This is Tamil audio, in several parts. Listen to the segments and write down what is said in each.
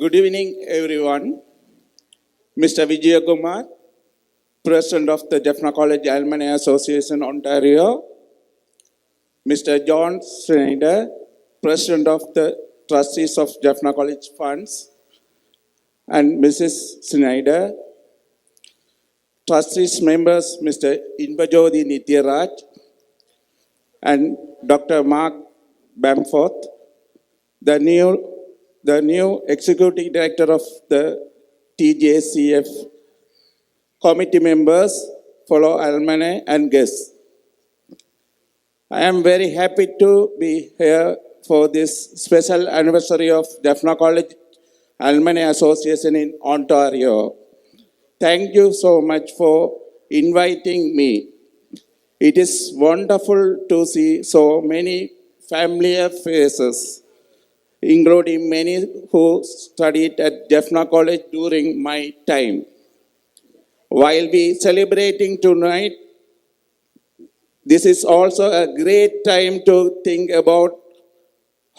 Good evening, everyone. Mr. Vijay Kumar, President of the Jaffna College Alumni Association, Ontario. Mr. John Schneider, President of the Trustees of Jaffna College Funds. And Mrs. Schneider, Trustees members, Mr. Inbajodi Nithyaraj and Dr. Mark Bamforth, the new Executive Director of the TJCF, committee members, fellow alumni and guests. I am very happy to be here for this special anniversary of Jaffna College Alumni Association in Ontario. Thank you so much for inviting me. It is wonderful to see so many familiar faces, including many who studied at Jaffna College during my time. While we celebrating tonight, this is also a great time to think about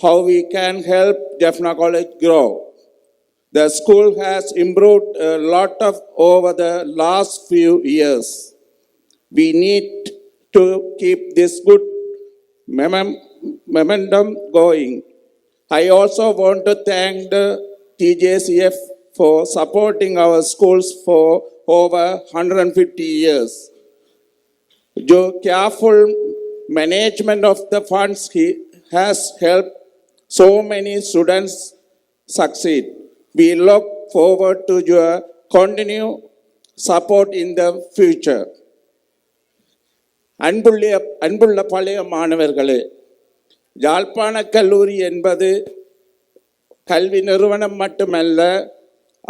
how we can help Jaffna College grow. The school has improved a lot over the last few years. We need to keep this good momentum going. I also want to thank the TJCF for supporting our schools for over 150 years. The careful management of the funds has helped so many students succeed. We look forward to your continued support in the future. அன்புள்ள பழைய மாணவர்களே, யாழ்ப்பாண கல்லூரி என்பது கல்வி நிறுவனம் மட்டுமல்ல,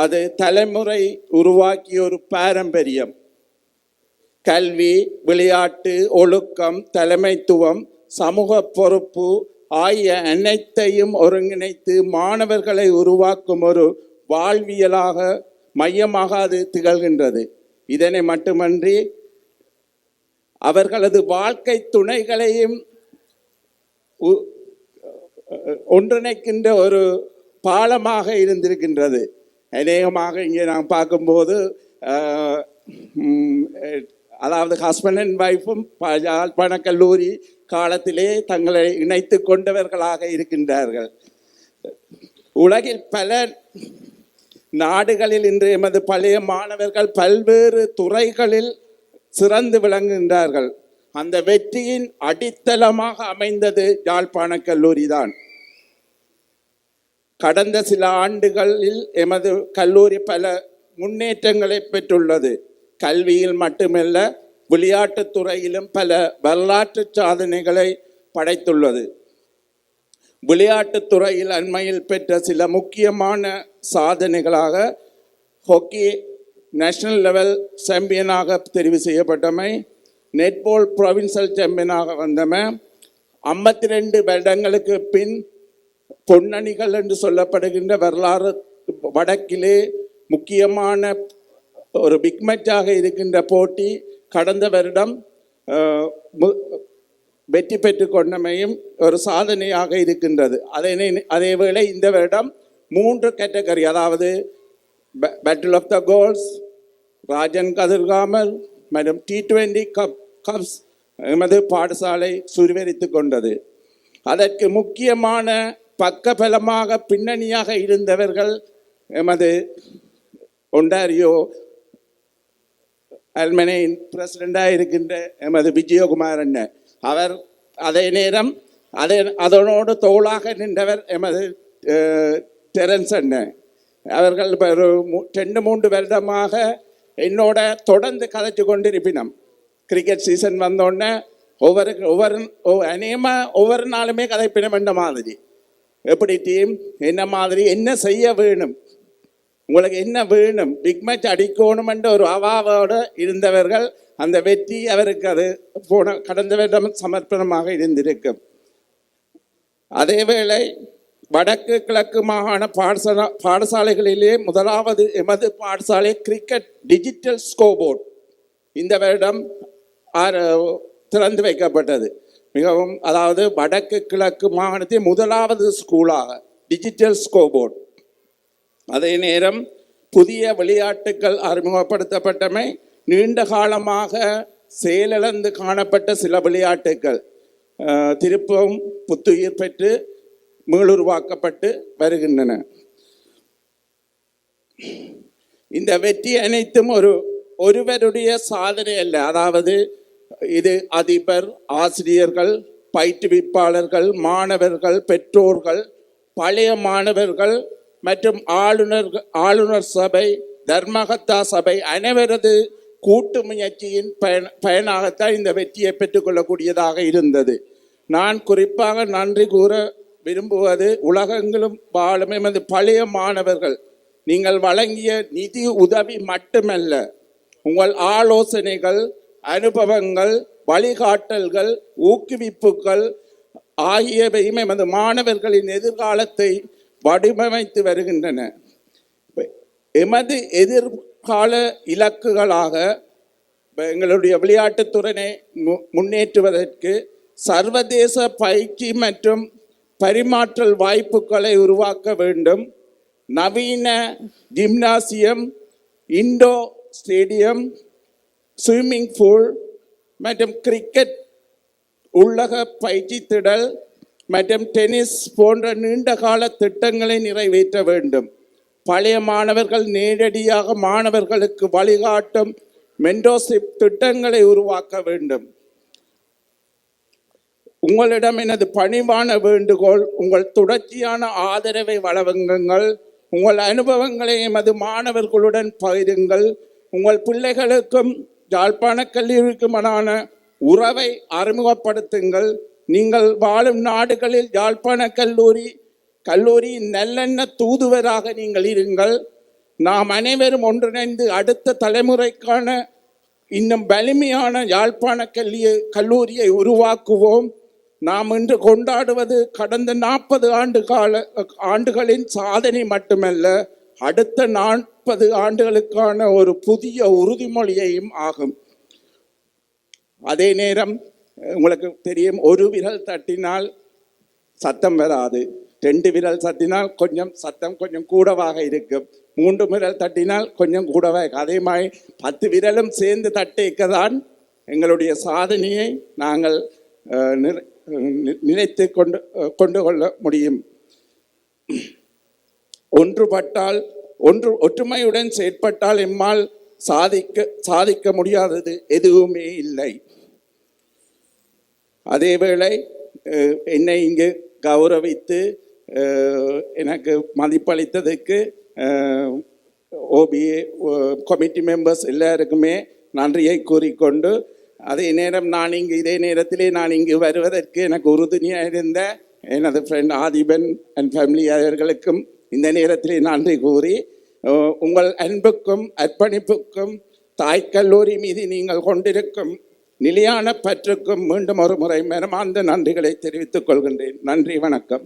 அது தலைமுறை உருவாக்கிய ஒரு பாரம்பரியம். கல்வி, விளையாட்டு, ஒழுக்கம், தலைமைத்துவம், சமூக பொறுப்பு ஆகிய அனைத்தையும் ஒருங்கிணைத்து மாணவர்களை உருவாக்கும் ஒரு வாழ்வியலாக மையமாக அது திகழ்கின்றது. இதனை மட்டுமன்றி அவர்களது வாழ்க்கை துணைகளையும் ஒன்றிணைக்கின்ற ஒரு பாலமாக இருந்திருக்கின்றது. அநேகமாக இங்கே நாம் பார்க்கும்போது அதாவது ஹஸ்பண்ட் அண்ட் ஒய்ஃபும் யாழ்ப்பாண கல்லூரி காலத்திலே தங்களை இணைத்து கொண்டவர்களாக இருக்கின்றார்கள். உலகில் பல நாடுகளில் இன்று எமது பழைய மாணவர்கள் பல்வேறு துறைகளில் சிறந்து விளங்குகின்றார்கள். அந்த வெற்றியின் அடித்தளமாக அமைந்தது யாழ்ப்பாண கல்லூரி தான். கடந்த சில ஆண்டுகளில் எமது கல்லூரி பல முன்னேற்றங்களை பெற்றுள்ளது. கல்வியில் மட்டுமல்ல, விளையாட்டுத் துறையிலும் பல வரலாற்று சாதனைகளை படைத்துள்ளது. விளையாட்டுத் துறையில் அண்மையில் பெற்ற சில முக்கியமான சாதனைகளாக ஹாக்கி நேஷனல் லெவல் சாம்பியனாக தெரிவு செய்யப்பட்டமை, நெட்பால் ப்ரொவின்சியல் சாம்பியனாக வந்தமை, 52 வருடங்களுக்கு பின் பொன்னணிகள் என்று சொல்லப்படுகின்ற வரலாறு வடக்கிலே முக்கியமான ஒரு பிக் மேட்சாக இருக்கின்ற போட்டி கடந்த வருடம் வெற்றி பெற்று கொண்டமையும் ஒரு சாதனையாக இருக்கின்றது. அதேவேளை இந்த வருடம் 3 கேட்டகரி, அதாவது battle of the goals, Rajan Kathirkamal மற்றும் T20 கப்ஸ் எமது பாடசாலை சுவீகரித்து கொண்டது. அதற்கு முக்கியமான பக்கபலமாக பின்னணியாக இருந்தவர்கள் எமது ஒன்டாரியோ அல்மனை பிரசிடெண்டாக இருக்கின்ற எமது விஜயகுமார் அண்ணன். அவர் அதே நேரம் அதனோடு தோளாக நின்றவர் எமது டெரன்ஸ் அண்ணன். அவர்கள் ஒரு 2-3 வருடமாக என்னோட தொடர்ந்து கதைச்சு கொண்டிருப்பினோம். கிரிக்கெட் சீசன் வந்தோடனே ஒவ்வொரு நாளுமே கதைப்பினம் என்ற மாதிரி, எப்படி டீம் என்ன மாதிரி என்ன செய்ய வேணும், உங்களுக்கு என்ன வேணும், பிக் மேட்ச் அடிக்கணும் என்ற ஒரு அவாவோடு இருந்தவர்கள். அந்த வெற்றி அவருக்கு அது கடந்த வருடம் சமர்ப்பணமாக இருந்திருக்கும். அதேவேளை வடக்கு கிழக்கு மாகாண பாடசாலைகளிலே முதலாவது எமது பாடசாலை கிரிக்கெட் டிஜிட்டல் ஸ்கோபோர்ட் இந்த வருடம் திறந்து வைக்கப்பட்டது. மிகவும், அதாவது வடக்கு கிழக்கு மாகாணத்தின் முதலாவது ஸ்கூலாக டிஜிட்டல் ஸ்கோபோர்ட். அதே நேரம் புதிய விளையாட்டுகள் அறிமுகப்படுத்தப்பட்டமை நீண்ட காலமாக செயலிழந்து காணப்பட்ட சில விளையாட்டுகள் திருப்பவும் புத்துயிர் பெற்று மீளுருவாக்கப்பட்டு வருகின்றன. இந்த வெற்றி அனைத்தும் ஒருவருடைய சாதனை அல்ல. அதாவது இது அதிபர், ஆசிரியர்கள், பயிற்றுவிப்பாளர்கள், மாணவர்கள், பெற்றோர்கள், பழைய மாணவர்கள் மற்றும் ஆளுநர் சபை, தர்மகத்தா சபை அனைவரது கூட்டு முயற்சியின் பயனாகத்தான் இந்த வெற்றியை பெற்றுக்கொள்ளக்கூடியதாக இருந்தது. நான் குறிப்பாக நன்றி கூற விரும்புவது உலகெங்கிலும் வாழும் எமது பழைய மாணவர்கள். நீங்கள் வழங்கிய நிதி உதவி மட்டுமல்ல, உங்கள் ஆலோசனைகள், அனுபவங்கள், வழிகாட்டல்கள், ஊக்குவிப்புகள் ஆகியவையும் எமது மாணவர்களின் எதிர்காலத்தை வடிவமைத்து வருகின்றன. எமது எதிர்கால இலக்குகளாக எங்களுடைய விளையாட்டுத்துறையை முன்னேற்றுவதற்கு சர்வதேச பயிற்சி மற்றும் பரிமாற்றல் வாய்ப்புகளை உருவாக்க வேண்டும். நவீன gymnasium, indoor stadium, swimming pool மற்றும் கிரிக்கெட் உள்ளக பயிற்சி திடல் மற்றும் டென்னிஸ் போன்ற நீண்டகால திட்டங்களை நிறைவேற்ற வேண்டும். பழைய மாணவர்கள் நேரடியாக மாணவர்களுக்கு வழிகாட்டும் மென்டர்ஷிப் திட்டங்களை உருவாக்க வேண்டும். உங்களிடம் எனது பணிவான வேண்டுகோள், உங்கள் தொடர்ச்சியான ஆதரவை வழங்குங்கள். உங்கள் அனுபவங்களை எமது மாணவர்களுடன் பகிருங்கள். உங்கள் பிள்ளைகளுக்கும் யாழ்ப்பாண கல்லூரிக்குமான உறவை அறிமுகப்படுத்துங்கள். நீங்கள் வாழும் நாடுகளில் யாழ்ப்பாண கல்லூரியின் நல்லெண்ண தூதுவராக நீங்கள் இருங்கள். நாம் அனைவரும் ஒன்றிணைந்து அடுத்த தலைமுறைக்கான இன்னும் வலிமையான யாழ்ப்பாண கல்லூரியை உருவாக்குவோம். நாம் இன்று கொண்டாடுவது கடந்த 40 ஆண்டுகளின் சாதனை மட்டுமல்ல, அடுத்த 40 ஆண்டுகளுக்கான ஒரு புதிய உறுதிமொழியையும் ஆகும். அதே நேரம் உங்களுக்கு தெரியும், ஒரு விரல் தட்டினால் சத்தம் வராது, 2 விரல் தட்டினால் சத்தம் கொஞ்சம் கூடவாக இருக்கும், 3 விரல் தட்டினால் கொஞ்சம் கூடவாக இருக்கும். அதே மாதிரி 10 விரலும் சேர்ந்து தட்டிக்கதான் எங்களுடைய சாதனையை நாங்கள் நினைத்து கொண்டு கொள்ள முடியும். ஒற்றுமையுடன் செயற்பட்டால் எம்மால் சாதிக்க முடியாதது எதுவுமே இல்லை. அதேவேளை என்னை இங்கு கௌரவித்து எனக்கு மதிப்பளித்ததுக்கு ஓபிஏ கமிட்டி மெம்பர்ஸ் எல்லாருக்குமே நன்றியை கூறிக்கொண்டு, அதே நேரம் இதே நேரத்திலே நான் இங்கு வருவதற்கு எனக்கு உறுதுணையாக இருந்த எனது ஃப்ரெண்ட் ஆதிபன் அண்ட் ஃபேமிலி அவர்களுக்கும் இந்த நேரத்திலே நன்றி கூறி, உங்கள் அன்புக்கும் அர்ப்பணிப்புக்கும் தாய் கல்லூரி மீது நீங்கள் கொண்டிருக்கும் நிலையான பற்றுக்கும் மீண்டும் ஒரு முறை மனமார்ந்த நன்றிகளை தெரிவித்துக் கொள்கின்றேன். நன்றி, வணக்கம்.